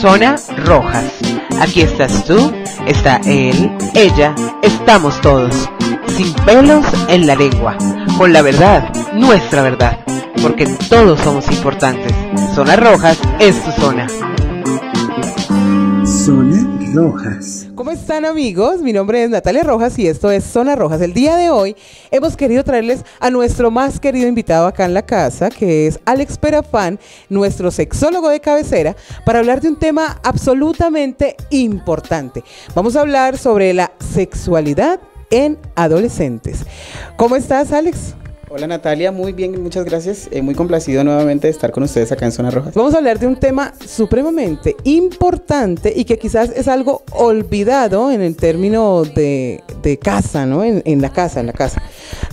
Zona Rojas. Aquí estás tú, está él, ella, estamos todos, sin pelos en la lengua, con la verdad, nuestra verdad, porque todos somos importantes. Zona Rojas es tu zona. Zona Rojas. ¿Cómo están, amigos? Mi nombre es Natalia Rojas y esto es Zona Rojas. El día de hoy hemos querido traerles a nuestro más querido invitado acá en la casa, que es Alex Perafán, nuestro sexólogo de cabecera, para hablar de un tema absolutamente importante. Vamos a hablar sobre la sexualidad en adolescentes. ¿Cómo estás, Alex? Hola Natalia, muy bien, muchas gracias. Muy complacido nuevamente de estar con ustedes acá en Zona Rojas. Vamos a hablar de un tema supremamente importante y que quizás es algo olvidado en el término de casa, ¿no? En la casa.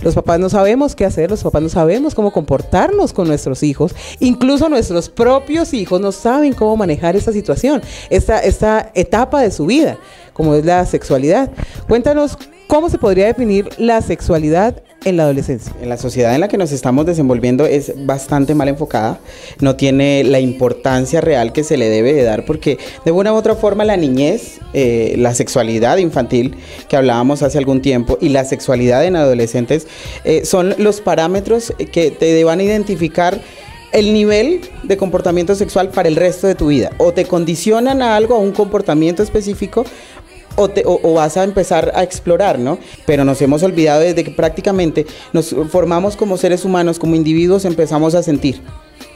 Los papás no sabemos qué hacer, los papás no sabemos cómo comportarnos con nuestros hijos. Incluso nuestros propios hijos no saben cómo manejar esta situación, esta etapa de su vida, como es la sexualidad. Cuéntanos, ¿cómo se podría definir la sexualidad en la adolescencia? En la sociedad en la que nos estamos desenvolviendo es bastante mal enfocada, no tiene la importancia real que se le debe de dar, porque de una u otra forma la niñez, la sexualidad infantil que hablábamos hace algún tiempo y la sexualidad en adolescentes son los parámetros que te van a identificar el nivel de comportamiento sexual para el resto de tu vida. O te condicionan a algo, a un comportamiento específico, o vas a empezar a explorar, ¿no? Pero nos hemos olvidado desde que prácticamente nos formamos como seres humanos, como individuos, empezamos a sentir.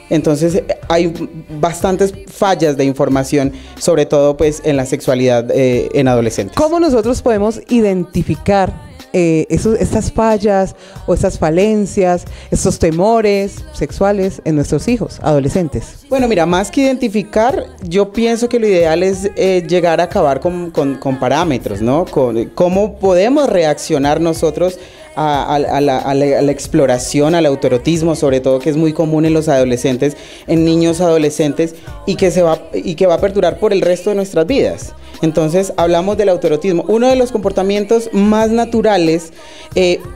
Entonces hay bastantes fallas de información, sobre todo pues en la sexualidad en adolescentes. ¿Cómo nosotros podemos identificar estas fallas o estas falencias, estos temores sexuales en nuestros hijos adolescentes? Bueno, mira, más que identificar, yo pienso que lo ideal es llegar a acabar con parámetros, ¿no? Con cómo podemos reaccionar nosotros a la exploración, al autoerotismo, sobre todo, que es muy común en los adolescentes, en niños adolescentes, y que va a perdurar por el resto de nuestras vidas. Entonces hablamos del autoerotismo, uno de los comportamientos más naturales,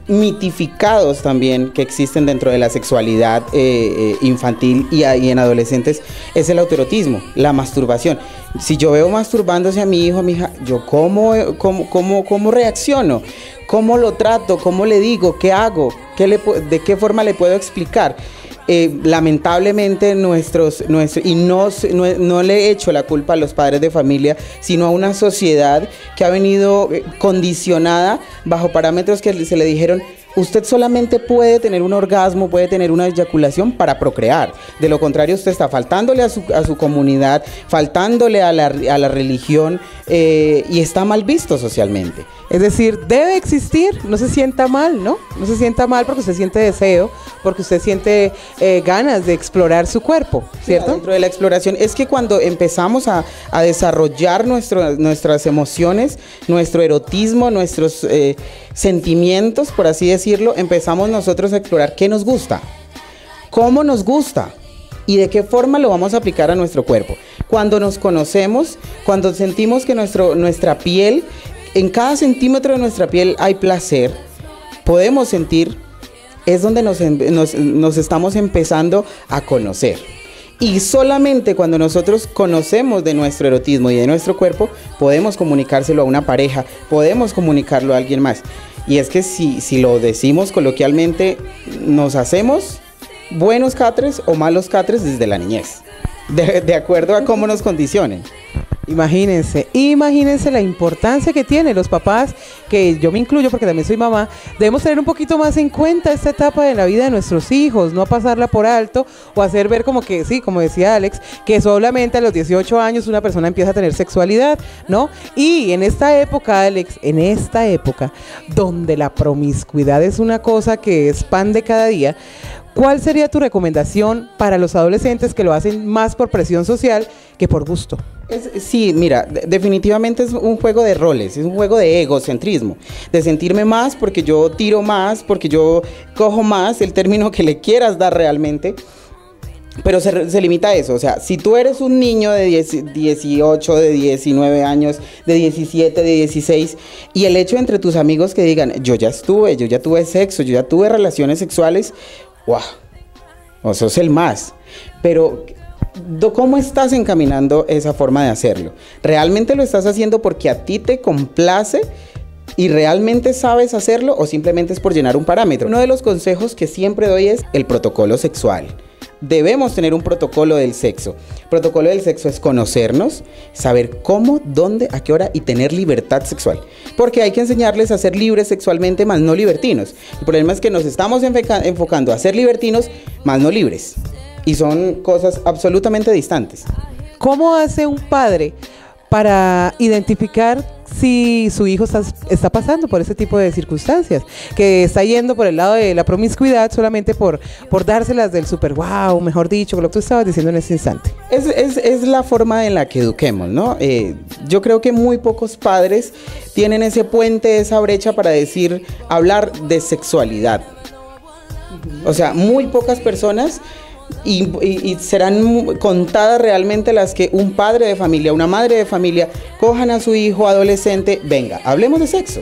mitificados también, que existen dentro de la sexualidad infantil y en adolescentes, es el autoerotismo, la masturbación. Si yo veo masturbándose a mi hijo, a mi hija, yo ¿cómo reacciono? ¿Cómo lo trato? ¿Cómo le digo? ¿Qué hago? ¿De qué forma le puedo explicar? Lamentablemente no le echo la culpa a los padres de familia, sino a una sociedad que ha venido condicionada bajo parámetros que se le dijeron: usted solamente puede tener un orgasmo, puede tener una eyaculación para procrear. De lo contrario, usted está faltándole a su comunidad, faltándole a la religión, y está mal visto socialmente. Es decir, debe existir, no se sienta mal, ¿no? No se sienta mal porque usted siente deseo, porque usted siente ganas de explorar su cuerpo, ¿cierto? Sí, dentro de la exploración es que cuando empezamos a desarrollar nuestras emociones, nuestro erotismo, nuestros sentimientos, por así decirlo, empezamos nosotros a explorar qué nos gusta, cómo nos gusta y de qué forma lo vamos a aplicar a nuestro cuerpo. Cuando nos conocemos, cuando sentimos que nuestra piel, en cada centímetro de nuestra piel hay placer, podemos sentir, es donde nos estamos empezando a conocer. Y solamente cuando nosotros conocemos de nuestro erotismo y de nuestro cuerpo, podemos comunicárselo a una pareja, podemos comunicarlo a alguien más. Y es que si lo decimos coloquialmente, nos hacemos buenos catres o malos catres desde la niñez, de acuerdo a cómo nos condicionen. Imagínense la importancia que tienen los papás, que yo me incluyo porque también soy mamá. Debemos tener un poquito más en cuenta esta etapa de la vida de nuestros hijos, no pasarla por alto o hacer ver como que, sí, como decía Alex, que solamente a los 18 años una persona empieza a tener sexualidad, ¿no? Y en esta época, Alex, donde la promiscuidad es una cosa que es pan de cada día, ¿cuál sería tu recomendación para los adolescentes que lo hacen más por presión social que por gusto? Sí, mira, definitivamente es un juego de roles, es un juego de egocentrismo, de sentirme más porque yo tiro más, porque yo cojo más, el término que le quieras dar realmente. Pero se limita a eso. O sea, si tú eres un niño de 18, de 19 años, de 17, de 16, y el hecho entre tus amigos que digan: yo ya tuve sexo, yo ya tuve relaciones sexuales, ¡wow! O sos el más. Pero ¿Cómo estás encaminando esa forma de hacerlo? ¿Realmente lo estás haciendo porque a ti te complace y realmente sabes hacerlo o simplemente es por llenar un parámetro? Uno de los consejos que siempre doy es el protocolo sexual. Debemos tener un protocolo del sexo. El protocolo del sexo es conocernos, saber cómo, dónde, a qué hora y tener libertad sexual. Porque hay que enseñarles a ser libres sexualmente, más no libertinos. El problema es que nos estamos enfocando a ser libertinos, más no libres. Y son cosas absolutamente distantes. ¿Cómo hace un padre para identificar si su hijo está pasando por ese tipo de circunstancias? Que está yendo por el lado de la promiscuidad solamente por dárselas del super wow, mejor dicho, lo que tú estabas diciendo en ese instante. Es la forma en la que eduquemos, ¿no? Yo creo que muy pocos padres tienen ese puente, esa brecha para hablar de sexualidad. O sea, muy pocas personas... Y serán contadas realmente las que un padre de familia, una madre de familia, cojan a su hijo adolescente, venga, hablemos de sexo.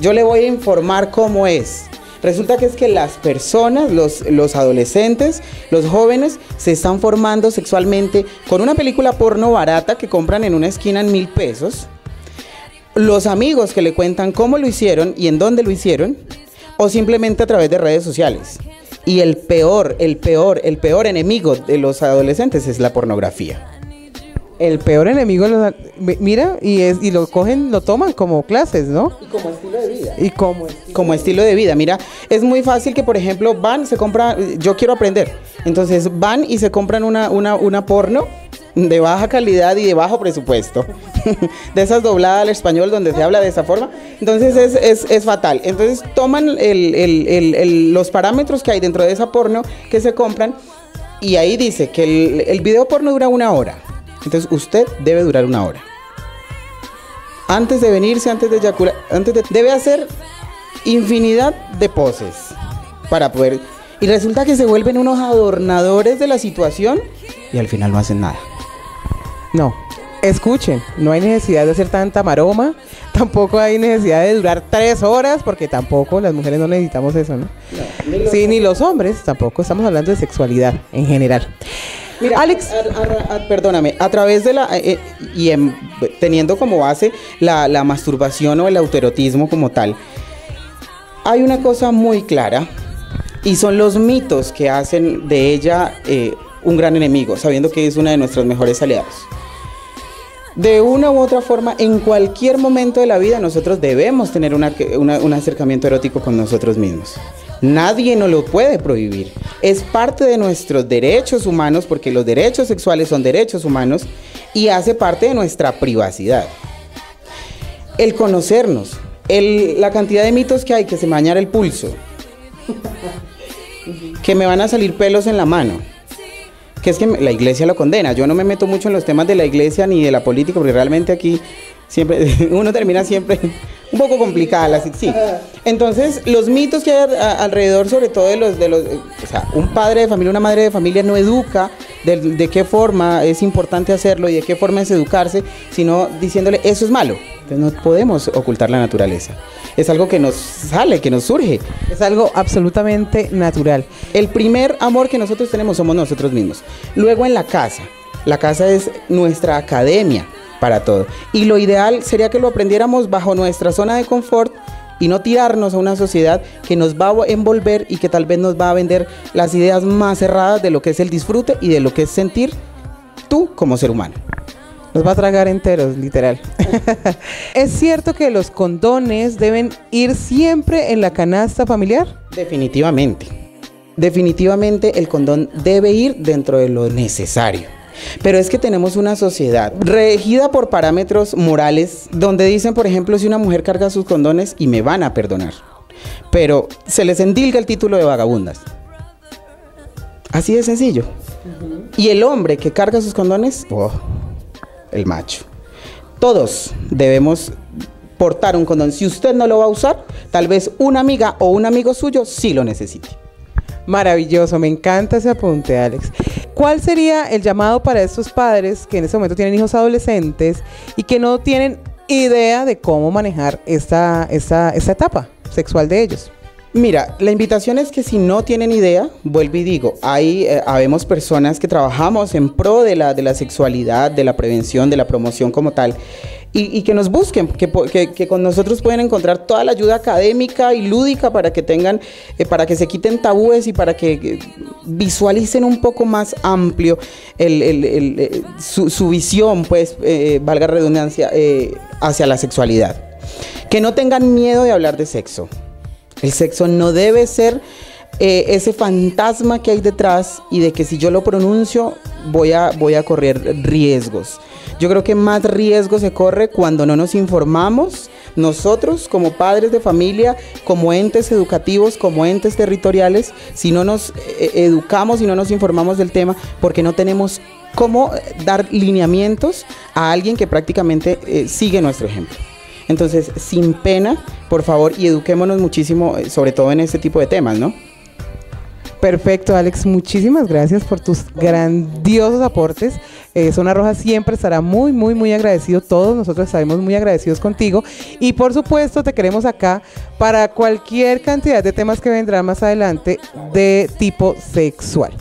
Yo le voy a informar cómo es. Resulta que es que las personas, los adolescentes, los jóvenes, se están formando sexualmente con una película porno barata que compran en una esquina en 1,000 pesos. Los amigos que le cuentan cómo lo hicieron y en dónde lo hicieron, o simplemente a través de redes sociales. Y el peor enemigo de los adolescentes es la pornografía. El peor enemigo, mira, y lo cogen, lo toman como clases, ¿no? Y como estilo de vida. Y como estilo de vida. Mira, es muy fácil que, por ejemplo, se compran, yo quiero aprender. Entonces van y se compran una porno de baja calidad y de bajo presupuesto. De esas dobladas al español donde se habla de esa forma. Entonces es fatal. Entonces toman los parámetros que hay dentro de esa porno que se compran y ahí dice que el video porno dura 1 hora. Entonces usted debe durar 1 hora. Antes de venirse, antes de eyacular, debe hacer infinidad de poses para poder... Y resulta que se vuelven unos adornadores de la situación y al final no hacen nada. No, escuchen, no hay necesidad de hacer tanta maroma, tampoco hay necesidad de durar 3 horas, porque tampoco las mujeres no necesitamos eso, ¿no? Sí, ni los hombres tampoco, estamos hablando de sexualidad en general. Mira, Alex, perdóname, a través de teniendo como base la masturbación o el autoerotismo como tal, hay una cosa muy clara y son los mitos que hacen de ella un gran enemigo, sabiendo que es una de nuestros mejores aliados. De una u otra forma, en cualquier momento de la vida nosotros debemos tener un acercamiento erótico con nosotros mismos. Nadie nos lo puede prohibir. Es parte de nuestros derechos humanos, porque los derechos sexuales son derechos humanos y hace parte de nuestra privacidad. El conocernos, la cantidad de mitos que hay, que se me dañara el pulso, que me van a salir pelos en la mano, que es que la iglesia lo condena. Yo no me meto mucho en los temas de la iglesia ni de la política, porque realmente aquí siempre uno termina siempre un poco complicada, sí. Entonces, los mitos que hay alrededor, sobre todo o sea, un padre de familia, una madre de familia no educa de qué forma es importante hacerlo y de qué forma es educarse, sino diciéndole eso es malo. Entonces no podemos ocultar la naturaleza. Es algo que nos sale, que nos surge. Es algo absolutamente natural. El primer amor que nosotros tenemos somos nosotros mismos. Luego en la casa. La casa es nuestra academia para todo. Y lo ideal sería que lo aprendiéramos bajo nuestra zona de confort y no tirarnos a una sociedad que nos va a envolver y que tal vez nos va a vender las ideas más erradas de lo que es el disfrute y de lo que es sentir tú como ser humano. Nos va a tragar enteros, literal. ¿Es cierto que los condones deben ir siempre en la canasta familiar? Definitivamente. Definitivamente el condón debe ir dentro de lo necesario. Pero es que tenemos una sociedad regida por parámetros morales donde dicen, por ejemplo, si una mujer carga sus condones y me van a perdonar, pero se les endilga el título de vagabundas. Así de sencillo. Y el hombre que carga sus condones, el macho. Todos debemos portar un condón. Si usted no lo va a usar, tal vez una amiga o un amigo suyo sí lo necesite. Maravilloso, me encanta ese apunte, Alex. ¿Cuál sería el llamado para estos padres que en este momento tienen hijos adolescentes y que no tienen idea de cómo manejar esta etapa sexual de ellos? Mira, la invitación es que si no tienen idea, vuelvo y digo, habemos personas que trabajamos en pro de la sexualidad, de la prevención, de la promoción como tal, y que nos busquen, que con nosotros pueden encontrar toda la ayuda académica y lúdica para que tengan, para que se quiten tabúes y para que visualicen un poco más amplio su visión, pues, valga redundancia, hacia la sexualidad. Que no tengan miedo de hablar de sexo. El sexo no debe ser ese fantasma que hay detrás y de que si yo lo pronuncio voy a correr riesgos. Yo creo que más riesgo se corre cuando no nos informamos nosotros como padres de familia, como entes educativos, como entes territoriales, si no nos educamos y no nos informamos del tema, porque no tenemos cómo dar lineamientos a alguien que prácticamente sigue nuestro ejemplo. Entonces, sin pena, por favor, y eduquémonos muchísimo, sobre todo en este tipo de temas, ¿no? Perfecto, Alex, muchísimas gracias por tus grandiosos aportes. Zona Roja siempre estará muy, muy, muy agradecido. Todos nosotros estaremos muy agradecidos contigo. Y por supuesto, te queremos acá para cualquier cantidad de temas que vendrán más adelante de tipo sexual.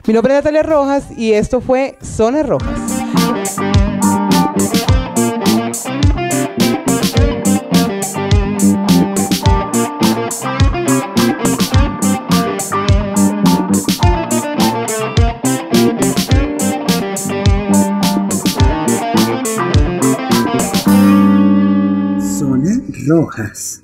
Mi nombre es Natalia Rojas y esto fue Zona Rojas. Zona Rojas.